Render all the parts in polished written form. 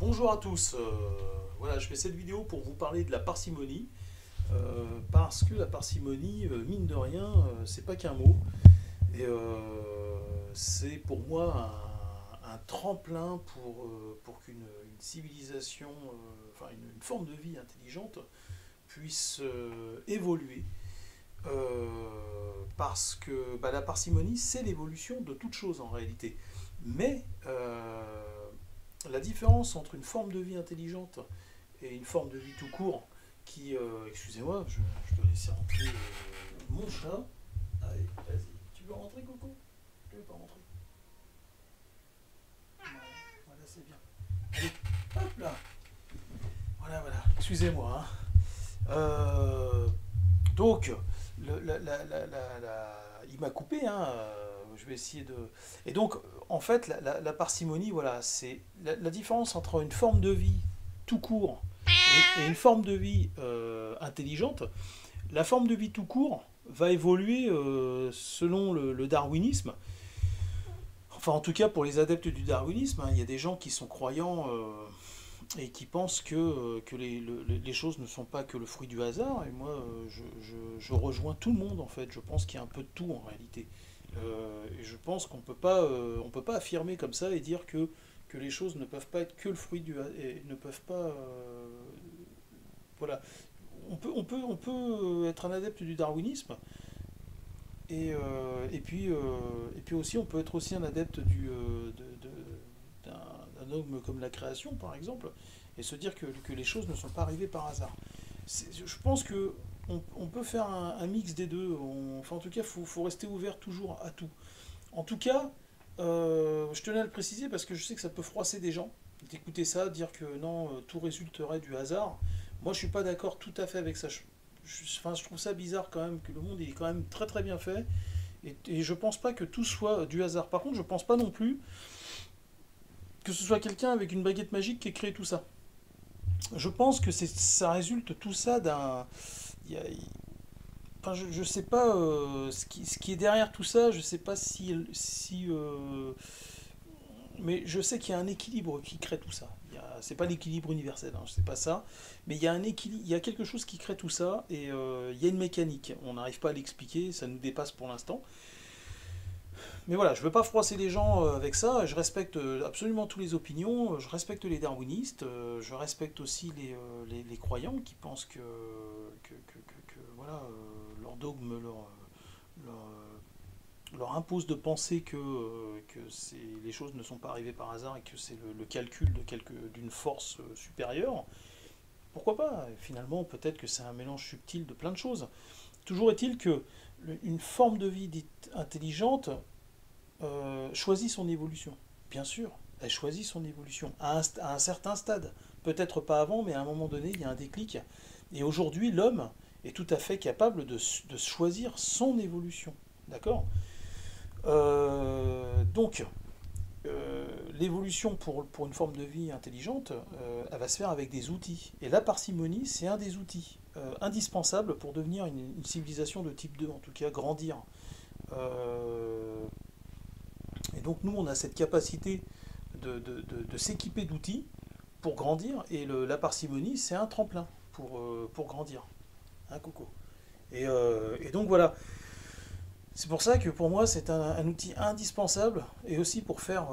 Bonjour à tous. Voilà, je fais cette vidéo pour vous parler de la parcimonie, parce que la parcimonie, mine de rien, c'est pas qu'un mot, et c'est pour moi un tremplin pour qu'une une civilisation, enfin une forme de vie intelligente puisse évoluer, parce que bah, la parcimonie, c'est l'évolution de toute chose en réalité. Mais la différence entre une forme de vie intelligente et une forme de vie tout court qui, excusez-moi, je dois laisser rentrer mon chat. Allez, vas-y. Tu veux rentrer, Coco? Tu veux pas rentrer? Non, voilà, c'est bien. Allez, hop là. Voilà, voilà. Excusez-moi, hein. Donc, il m'a coupé, hein. Je vais essayer de. Et donc, en fait, la parcimonie, voilà, c'est la différence entre une forme de vie tout court et une forme de vie intelligente. La forme de vie tout court va évoluer selon le darwinisme. Enfin, en tout cas, pour les adeptes du darwinisme, hein, il y a des gens qui sont croyants et qui pensent que les choses ne sont pas que le fruit du hasard. Et moi, je rejoins tout le monde, en fait. Je pense qu'il y a un peu de tout, en réalité. Et je pense qu'on on peut pas affirmer comme ça et dire que les choses ne peuvent pas être que le fruit du hasard, et ne peuvent pas... voilà. On peut être un adepte du darwinisme, et puis aussi, on peut être aussi un adepte d'un dogme comme la création, par exemple, et se dire que les choses ne sont pas arrivées par hasard. Je pense que on peut faire un mix des deux. Enfin, en tout cas, faut rester ouvert toujours à tout. En tout cas, je tenais à le préciser parce que je sais que ça peut froisser des gens d'écouter ça, dire que non, tout résulterait du hasard. Moi, je suis pas d'accord tout à fait avec ça. Enfin, je trouve ça bizarre quand même que le monde est quand même très très bien fait. Et je pense pas que tout soit du hasard. Par contre, je pense pas non plus que ce soit quelqu'un avec une baguette magique qui ait créé tout ça. Je pense que ça résulte tout ça d'un. il y a- Enfin, je sais pas ce qui est derrière tout ça. Je sais pas mais je sais qu'il y a un équilibre qui crée tout ça. C'est pas l'équilibre universel, hein, c'est pas ça. Mais il y a un équilibre, il y a quelque chose qui crée tout ça et il y a une mécanique. On n'arrive pas à l'expliquer, ça nous dépasse pour l'instant. Mais voilà, je veux pas froisser les gens avec ça. Je respecte absolument toutes les opinions. Je respecte les darwinistes. Je respecte aussi les croyants qui pensent voilà, leur dogme leur, leur impose de penser les choses ne sont pas arrivées par hasard et que c'est le calcul d'une force supérieure. Pourquoi pas? Finalement, peut-être que c'est un mélange subtil de plein de choses. Toujours est-il que une forme de vie dite intelligente choisit son évolution. Bien sûr, elle choisit son évolution à un certain stade. Peut-être pas avant, mais à un moment donné, il y a un déclic. Et aujourd'hui, l'homme est tout à fait capable de choisir son évolution. D'accord? Donc, l'évolution pour une forme de vie intelligente, elle va se faire avec des outils. Et la parcimonie, c'est un des outils indispensables pour devenir une civilisation de type 2, en tout cas grandir. Euh, et donc nous, on a cette capacité de s'équiper d'outils pour grandir, et la parcimonie, c'est un tremplin pour grandir. Hein, Coco? Et donc voilà, c'est pour ça que pour moi c'est un outil indispensable, et aussi pour faire,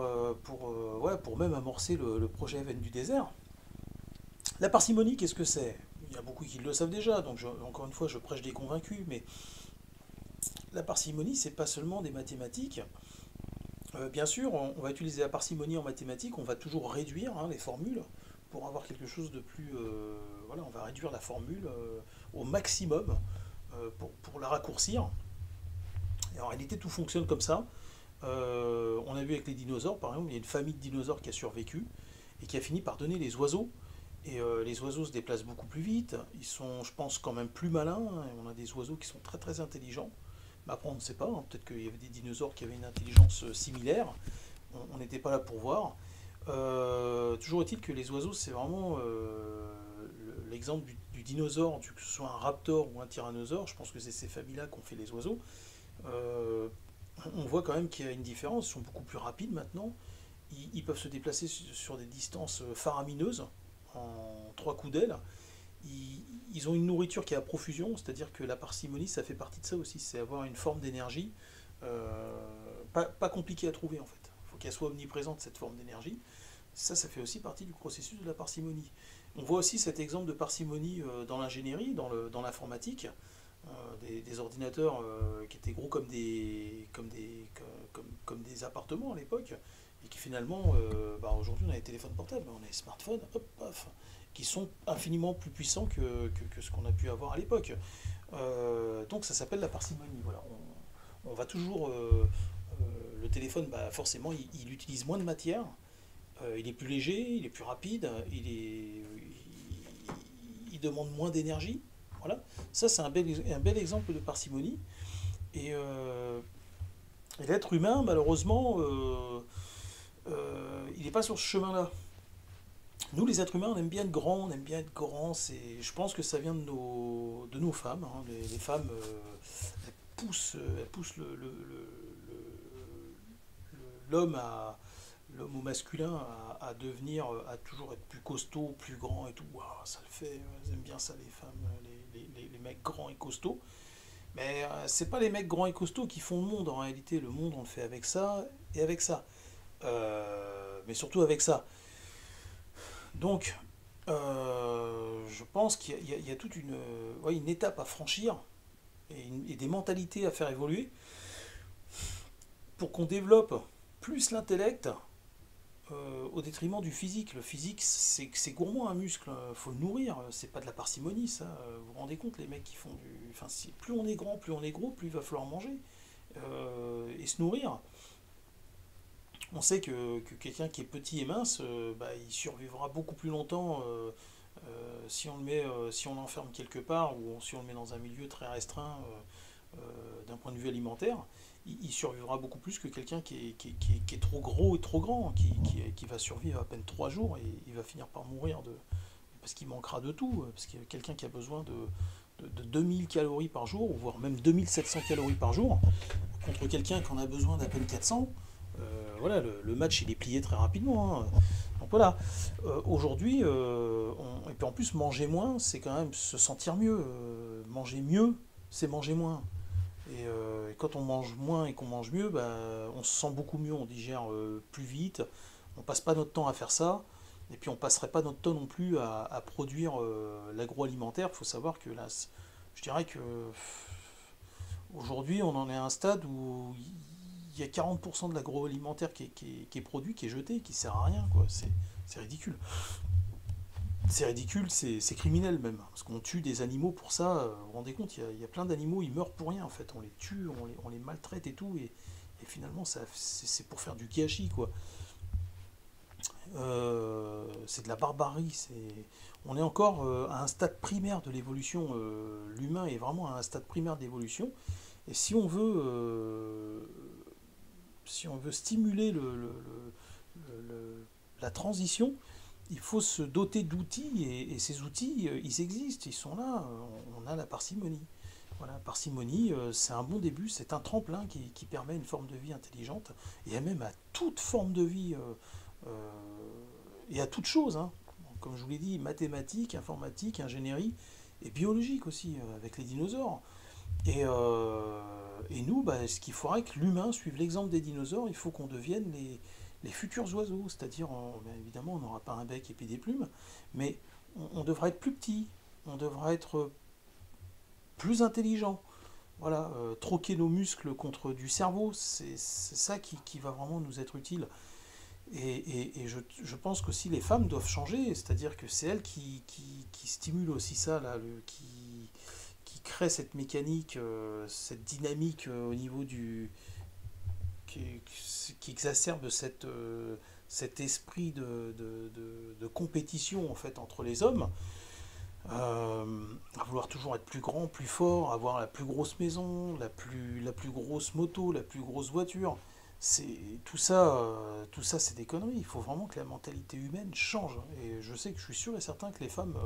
ouais, pour même amorcer le projet Veine du désert. La parcimonie, qu'est-ce que c'est? Il y a beaucoup qui le savent déjà, donc encore une fois je prêche des convaincus, mais la parcimonie c'est pas seulement des mathématiques. Bien sûr, on va utiliser la parcimonie en mathématiques, on va toujours réduire, hein, les formules pour avoir quelque chose de plus... voilà, on va réduire la formule au maximum pour la raccourcir. Et en réalité, tout fonctionne comme ça. On a vu avec les dinosaures, par exemple, il y a une famille de dinosaures qui a survécu et qui a fini par donner les oiseaux. Et les oiseaux se déplacent beaucoup plus vite, ils sont, je pense, quand même plus malins, hein. On a des oiseaux qui sont très très intelligents. Mais après, on ne sait pas, hein. Peut-être qu'il y avait des dinosaures qui avaient une intelligence similaire, on n'était pas là pour voir. Toujours est-il que les oiseaux, c'est vraiment l'exemple du dinosaure, que ce soit un raptor ou un tyrannosaure. Je pense que c'est ces familles-là qu'on fait les oiseaux. Euh, on voit quand même qu'il y a une différence, ils sont beaucoup plus rapides maintenant, ils peuvent se déplacer sur des distances faramineuses en trois coups d'aile. Ils ont une nourriture qui est à profusion, c'est-à-dire que la parcimonie, ça fait partie de ça aussi, c'est avoir une forme d'énergie pas compliquée à trouver en fait. Il faut qu'elle soit omniprésente, cette forme d'énergie. Ça fait aussi partie du processus de la parcimonie. On voit aussi cet exemple de parcimonie dans l'ingénierie, dans l'informatique, des ordinateurs qui étaient gros comme des appartements à l'époque, et qui finalement, aujourd'hui on a les téléphones portables, on a les smartphones, hop, paf, qui sont infiniment plus puissants que ce qu'on a pu avoir à l'époque. Donc ça s'appelle la parcimonie. Voilà. On va toujours... le téléphone, forcément, il utilise moins de matière, il est plus léger, il est plus rapide, il demande moins d'énergie. Voilà. Ça, c'est un bel exemple de parcimonie. Et, l'être humain, malheureusement, il n'est pas sur ce chemin-là. Nous, les êtres humains, on aime bien être grand, on aime bien être grand. Je pense que ça vient de nos femmes. Hein. Les femmes, elles poussent l'homme l'homme au masculin à devenir, à toujours être plus costaud, plus grand et tout. Waouh, ça le fait, elles aiment bien ça, les femmes, les mecs grands et costauds. Mais c'est pas les mecs grands et costauds qui font le monde en réalité. Le monde, on le fait avec ça et avec ça. Mais surtout avec ça. Donc, je pense qu'il y a toute ouais, une étape à franchir et des mentalités à faire évoluer pour qu'on développe plus l'intellect au détriment du physique. Le physique, c'est gourmand un muscle, faut le nourrir, c'est pas de la parcimonie ça. Vous vous rendez compte, les mecs qui font du. Enfin, plus on est grand, plus on est gros, plus il va falloir manger et se nourrir. On sait que quelqu'un qui est petit et mince, il survivra beaucoup plus longtemps si on le met, si on l'enferme quelque part ou si on le met dans un milieu très restreint d'un point de vue alimentaire. Il survivra beaucoup plus que quelqu'un qui est trop gros et trop grand, qui va survivre à peine 3 jours et il va finir par mourir parce qu'il manquera de tout. Parce que quelqu'un qui a besoin de 2000 calories par jour, voire même 2700 calories par jour, contre quelqu'un qui en a besoin d'à peine 400, voilà, le match il est plié très rapidement. Hein. Donc voilà, aujourd'hui, et puis en plus manger moins, c'est quand même se sentir mieux. Manger mieux, c'est manger moins. Et quand on mange moins et qu'on mange mieux, on se sent beaucoup mieux, on digère plus vite, on passe pas notre temps à faire ça, et puis on passerait pas notre temps non plus à produire l'agroalimentaire. Il faut savoir que là, je dirais que aujourd'hui on en est à un stade où il y a 40% de l'agroalimentaire qui est produit, qui est jeté, qui sert à rien, quoi. C'est ridicule. C'est ridicule, c'est criminel même, parce qu'on tue des animaux pour ça, vous vous rendez compte, il y a plein d'animaux, ils meurent pour rien en fait, on les tue, on les maltraite et tout, et finalement c'est pour faire du gâchis quoi. C'est de la barbarie, on est encore à un stade primaire de l'évolution, l'humain est vraiment à un stade primaire d'évolution, et si on veut stimuler la transition, il faut se doter d'outils et ces outils, ils existent, ils sont là. On a la parcimonie. Voilà, parcimonie, c'est un bon début, c'est un tremplin qui permet une forme de vie intelligente et même à toute forme de vie et à toute chose. Hein. Comme je vous l'ai dit, mathématiques, informatique, ingénierie et biologique aussi avec les dinosaures. Et nous, ce qu'il faudrait que l'humain suive l'exemple des dinosaures, il faut qu'on devienne les futurs oiseaux, c'est-à-dire, évidemment, on n'aura pas un bec et puis des plumes, mais on devrait être plus petit, on devrait être plus intelligent. Voilà, troquer nos muscles contre du cerveau, c'est ça qui va vraiment nous être utile. Et je pense qu'aussi les femmes doivent changer, c'est-à-dire que c'est elles qui stimulent aussi ça, là, qui créent cette mécanique, cette dynamique au niveau qui exacerbe cet esprit de compétition en fait entre les hommes, à vouloir toujours être plus grand, plus fort, avoir la plus grosse maison, la plus grosse moto, la plus grosse voiture. C'est tout ça, c'est des conneries. Il faut vraiment que la mentalité humaine change. Et je sais que je suis sûr et certain que les femmes,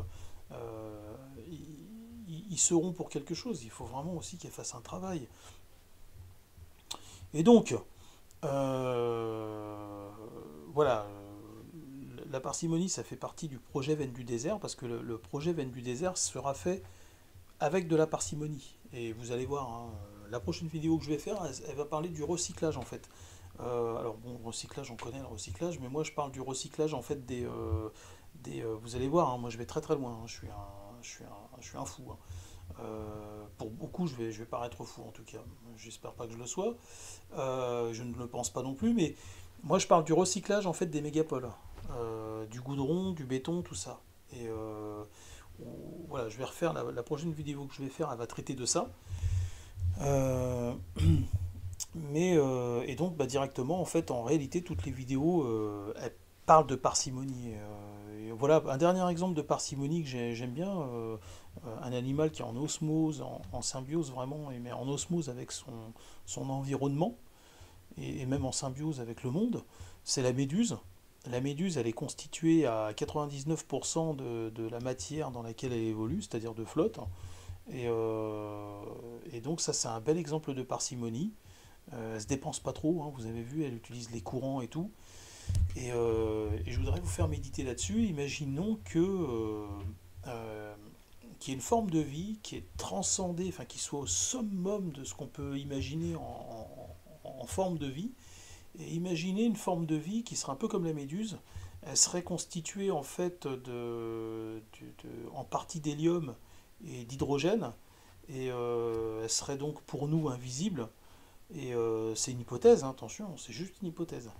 ils seront pour quelque chose. Il faut vraiment aussi qu'elles fassent un travail. Et donc, voilà, la parcimonie, ça fait partie du projet Veine du désert, parce que le projet Veine du désert sera fait avec de la parcimonie. Et vous allez voir, hein, la prochaine vidéo que je vais faire, elle va parler du recyclage en fait. Alors bon, recyclage, on connaît le recyclage, mais moi je parle du recyclage en fait vous allez voir, hein, moi je vais très très loin, hein, je suis un fou, hein. Pour beaucoup, je vais paraître fou en tout cas. J'espère pas que je le sois. Je ne le pense pas non plus, mais moi je parle du recyclage en fait des mégapoles, du goudron, du béton, tout ça. Et voilà, je vais refaire la prochaine vidéo que je vais faire, elle va traiter de ça. Euh, et donc bah, directement, en fait, en réalité, toutes les vidéos, elles parlent de parcimonie. Et voilà, un dernier exemple de parcimonie que j'aime bien, un animal qui est en osmose, en symbiose vraiment, mais en osmose avec son environnement, et même en symbiose avec le monde, c'est la méduse. La méduse, elle est constituée à 99% de la matière dans laquelle elle évolue, c'est-à-dire de flotte. Et donc ça, c'est un bel exemple de parcimonie. Elle se dépense pas trop, hein, vous avez vu, elle utilise les courants et tout. Et je voudrais vous faire méditer là-dessus. Imaginons qu'il y ait une forme de vie qui est transcendée, enfin qui soit au summum de ce qu'on peut imaginer en forme de vie. Et imaginez une forme de vie qui serait un peu comme la méduse. Elle serait constituée en fait en partie d'hélium et d'hydrogène. Et elle serait donc pour nous invisible. Et c'est une hypothèse, hein, attention, c'est juste une hypothèse.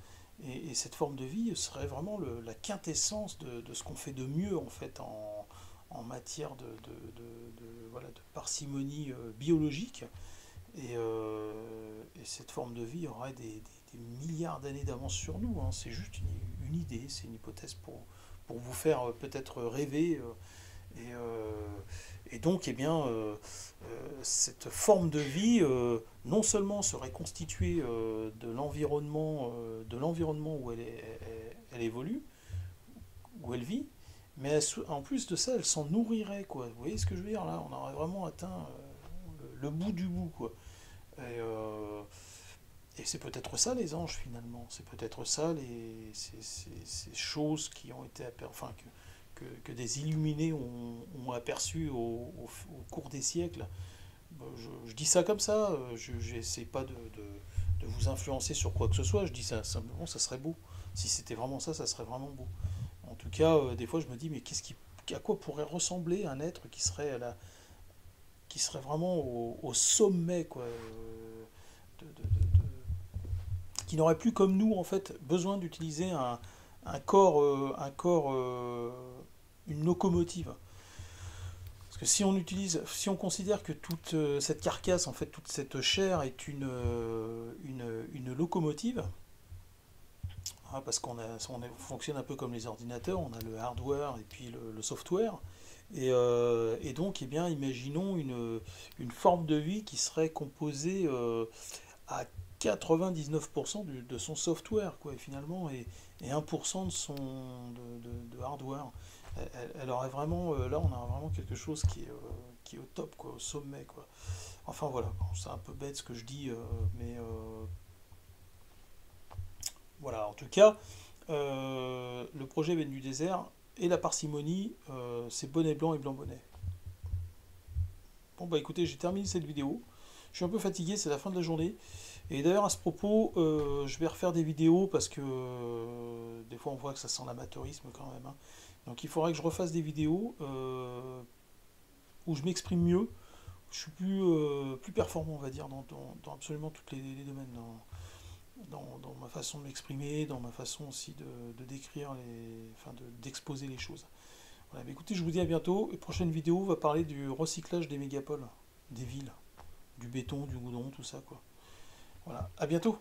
Et cette forme de vie serait vraiment la quintessence de ce qu'on fait de mieux en fait en matière voilà, de parcimonie biologique. Et cette forme de vie aurait des milliards d'années d'avance sur nous, hein. C'est juste une idée, c'est une hypothèse pour vous faire peut-être rêver. Et donc, eh bien, cette forme de vie, non seulement serait constituée de l'environnement où elle évolue, où elle vit, mais en plus de ça, elle s'en nourrirait, quoi. Vous voyez ce que je veux dire là? On aurait vraiment atteint le bout du bout, quoi. Et, euh, et c'est peut-être ça les anges finalement. C'est peut-être ça ces choses qui ont été enfin que des illuminés ont aperçu au cours des siècles. Bon, je dis ça comme ça, je n'essaie pas de vous influencer sur quoi que ce soit, je dis ça simplement, ça serait beau. Si c'était vraiment ça, ça serait vraiment beau. En tout cas, des fois je me dis, mais à quoi pourrait ressembler un être qui serait vraiment au sommet, quoi, qui n'aurait plus comme nous, en fait, besoin d'utiliser une locomotive. Parce que si on considère que toute cette carcasse, en fait, toute cette chair est une locomotive, hein, parce on fonctionne un peu comme les ordinateurs, on a le hardware et puis le software, et donc, eh bien, imaginons une forme de vie qui serait composée à 99% de son software, quoi, finalement, et 1% de hardware. Elle aurait vraiment, là, on a vraiment quelque chose qui est au top, quoi, au sommet, quoi. Enfin voilà, bon, c'est un peu bête ce que je dis, mais voilà, en tout cas, le projet Veine du désert et la parcimonie, c'est bonnet blanc et blanc bonnet. Bon bah écoutez, j'ai terminé cette vidéo. Je suis un peu fatigué, c'est la fin de la journée. Et d'ailleurs à ce propos, je vais refaire des vidéos parce que des fois on voit que ça sent l'amateurisme quand même, hein. Donc il faudrait que je refasse des vidéos où je m'exprime mieux. Je suis plus performant, on va dire, dans absolument tous les domaines. Dans ma façon de m'exprimer, dans ma façon aussi de décrire, enfin d'exposer les choses. Voilà, mais écoutez, je vous dis à bientôt. La prochaine vidéo va parler du recyclage des mégapoles, des villes, du béton, du goudron, tout ça, quoi. Voilà, à bientôt.